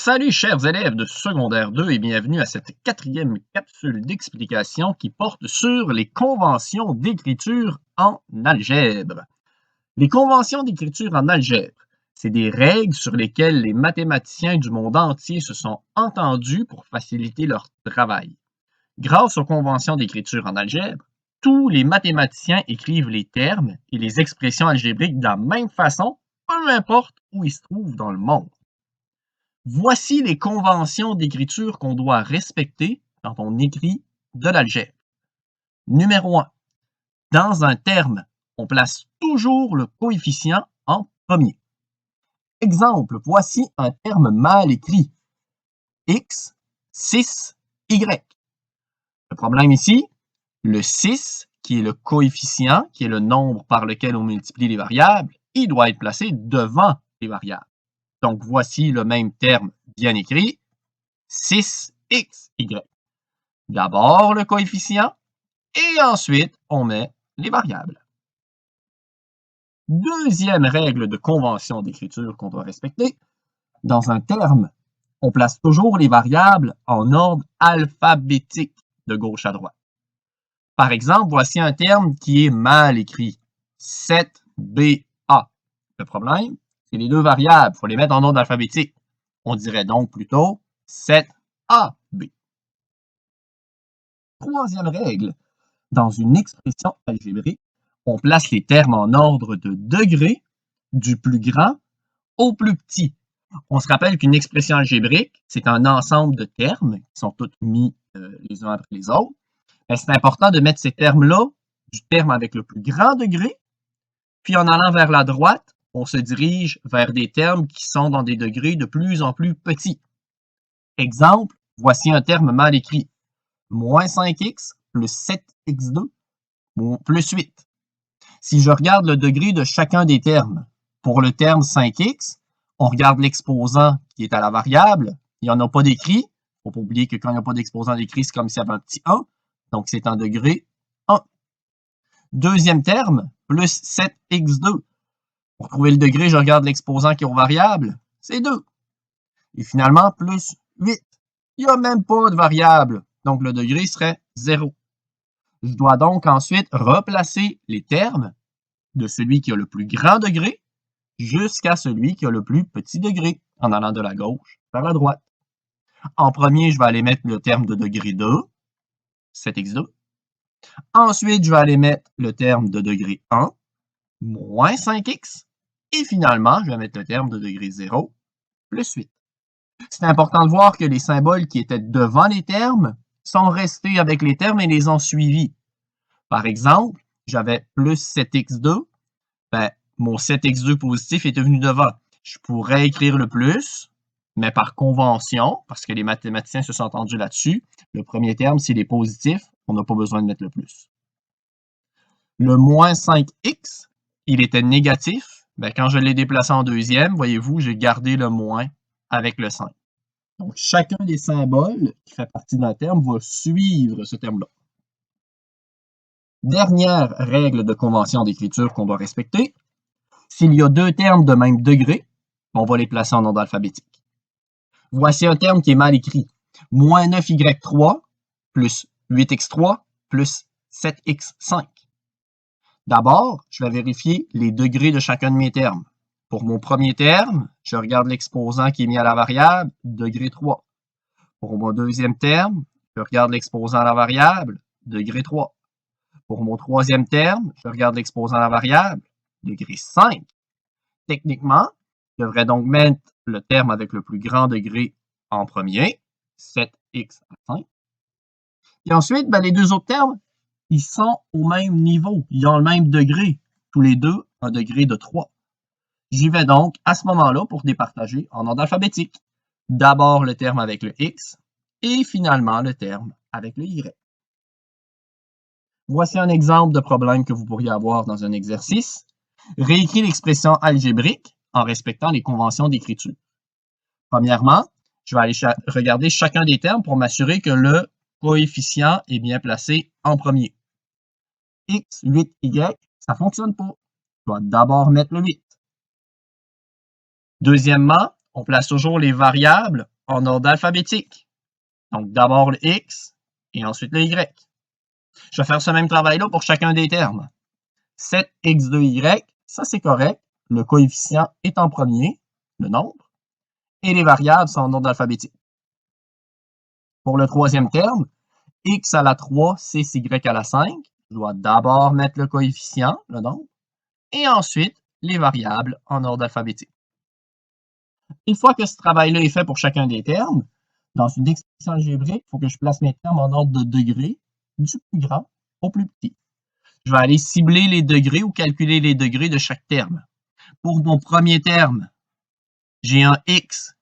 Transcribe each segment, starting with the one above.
Salut chers élèves de secondaire 2 et bienvenue à cette quatrième capsule d'explication qui porte sur les conventions d'écriture en algèbre. Les conventions d'écriture en algèbre, c'est des règles sur lesquelles les mathématiciens du monde entier se sont entendus pour faciliter leur travail. Grâce aux conventions d'écriture en algèbre, tous les mathématiciens écrivent les termes et les expressions algébriques de la même façon, peu importe où ils se trouvent dans le monde. Voici les conventions d'écriture qu'on doit respecter quand on écrit de l'algèbre. Numéro 1. Dans un terme, on place toujours le coefficient en premier. Exemple, voici un terme mal écrit. X, 6, Y. Le problème ici, le 6, qui est le coefficient, qui est le nombre par lequel on multiplie les variables, il doit être placé devant les variables. Donc, voici le même terme bien écrit, 6xy. D'abord le coefficient et ensuite on met les variables. Deuxième règle de convention d'écriture qu'on doit respecter, dans un terme, on place toujours les variables en ordre alphabétique de gauche à droite. Par exemple, voici un terme qui est mal écrit, 7BA. Le problème, c'est les deux variables, il faut les mettre en ordre alphabétique. On dirait donc plutôt 7AB. Troisième règle, dans une expression algébrique, on place les termes en ordre de degrés, du plus grand au plus petit. On se rappelle qu'une expression algébrique, c'est un ensemble de termes qui sont tous mis les uns après les autres. C'est important de mettre ces termes-là, du terme avec le plus grand degré, puis en allant vers la droite, on se dirige vers des termes qui sont dans des degrés de plus en plus petits. Exemple, voici un terme mal écrit. Moins 5x plus 7x2 plus 8. Si je regarde le degré de chacun des termes, pour le terme 5x, on regarde l'exposant qui est à la variable. Il n'y en a pas d'écrit. Il ne faut pas oublier que quand il n'y a pas d'exposant d'écrit, c'est comme s'il y avait un petit 1. Donc, c'est en degré 1. Deuxième terme, plus 7x2. Pour trouver le degré, je regarde l'exposant qui est aux variables. C'est 2. Et finalement, plus 8. Il n'y a même pas de variable. Donc, le degré serait 0. Je dois donc ensuite replacer les termes de celui qui a le plus grand degré jusqu'à celui qui a le plus petit degré, en allant de la gauche vers la droite. En premier, je vais aller mettre le terme de degré 2, 7x2. Ensuite, je vais aller mettre le terme de degré 1, moins 5x. Et finalement, je vais mettre le terme de degré 0, plus 8. C'est important de voir que les symboles qui étaient devant les termes sont restés avec les termes et les ont suivis. Par exemple, j'avais plus 7x2, mon 7x2 positif est devenu devant. Je pourrais écrire le plus, mais par convention, parce que les mathématiciens se sont entendus là-dessus, le premier terme, s'il est positif, on n'a pas besoin de mettre le plus. Le moins 5x, il était négatif. Quand je l'ai déplacé en deuxième, voyez-vous, j'ai gardé le moins avec le 5. Donc, chacun des symboles qui fait partie d'un terme va suivre ce terme-là. Dernière règle de convention d'écriture qu'on doit respecter, s'il y a deux termes de même degré, on va les placer en ordre alphabétique. Voici un terme qui est mal écrit. Moins 9y3 plus 8x3 plus 7x5. D'abord, je vais vérifier les degrés de chacun de mes termes. Pour mon premier terme, je regarde l'exposant qui est mis à la variable, degré 3. Pour mon deuxième terme, je regarde l'exposant à la variable, degré 3. Pour mon troisième terme, je regarde l'exposant à la variable, degré 5. Techniquement, je devrais donc mettre le terme avec le plus grand degré en premier, 7x à 5. Et ensuite, les deux autres termes, ils sont au même niveau. Ils ont le même degré. Tous les deux, un degré de 3. J'y vais donc à ce moment-là pour départager en ordre alphabétique. D'abord le terme avec le x et finalement le terme avec le y. Voici un exemple de problème que vous pourriez avoir dans un exercice. Réécris l'expression algébrique en respectant les conventions d'écriture. Premièrement, je vais aller regarder chacun des termes pour m'assurer que le coefficient est bien placé en premier. X, 8, Y, ça ne fonctionne pas. Je dois d'abord mettre le 8. Deuxièmement, On place toujours les variables en ordre alphabétique. Donc, d'abord le x et ensuite le y. Je vais faire ce même travail-là pour chacun des termes. 7x2y, ça c'est correct. Le coefficient est en premier, le nombre, et les variables sont en ordre alphabétique. Pour le troisième terme, x à la 3, 6y à la 5, je dois d'abord mettre le coefficient, le nombre, et ensuite les variables en ordre alphabétique. Une fois que ce travail-là est fait pour chacun des termes, dans une expression algébrique, il faut que je place mes termes en ordre de degrés, du plus grand au plus petit. Je vais aller cibler les degrés ou calculer les degrés de chaque terme. Pour mon premier terme, j'ai un x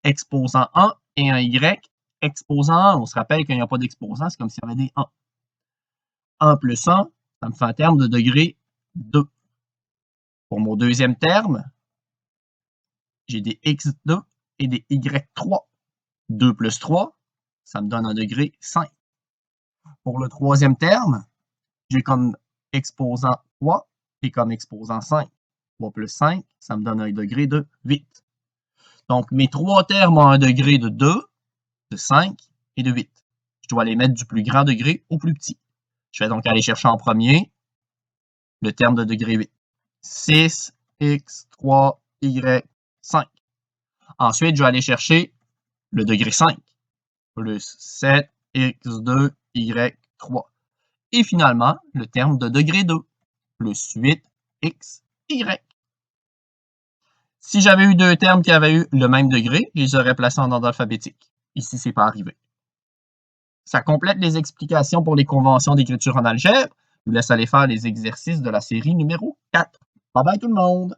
exposant 1 et un y exposant 1. On se rappelle qu'il n'y a pas d'exposant, c'est comme s'il y avait des 1. 1 plus 1, ça me fait un terme de degré 2. Pour mon deuxième terme, j'ai des x2 et des y3. 2 plus 3, ça me donne un degré 5. Pour le troisième terme, j'ai comme exposant 3 et comme exposant 5. 3 plus 5, ça me donne un degré de 8. Donc, mes trois termes ont un degré de 2, de 5 et de 8. Je dois les mettre du plus grand degré au plus petit. Je vais donc aller chercher en premier le terme de degré 8. 6, x, 3, y, 5. Ensuite, je vais aller chercher le degré 5. Plus 7, x2, y3. Et finalement, le terme de degré 2. Plus 8, x, y. Si j'avais eu deux termes qui avaient eu le même degré, je les aurais placés en ordre alphabétique. Ici, ce n'est pas arrivé. Ça complète les explications pour les conventions d'écriture en algèbre. Je vous laisse aller faire les exercices de la série numéro 4. Bye bye tout le monde!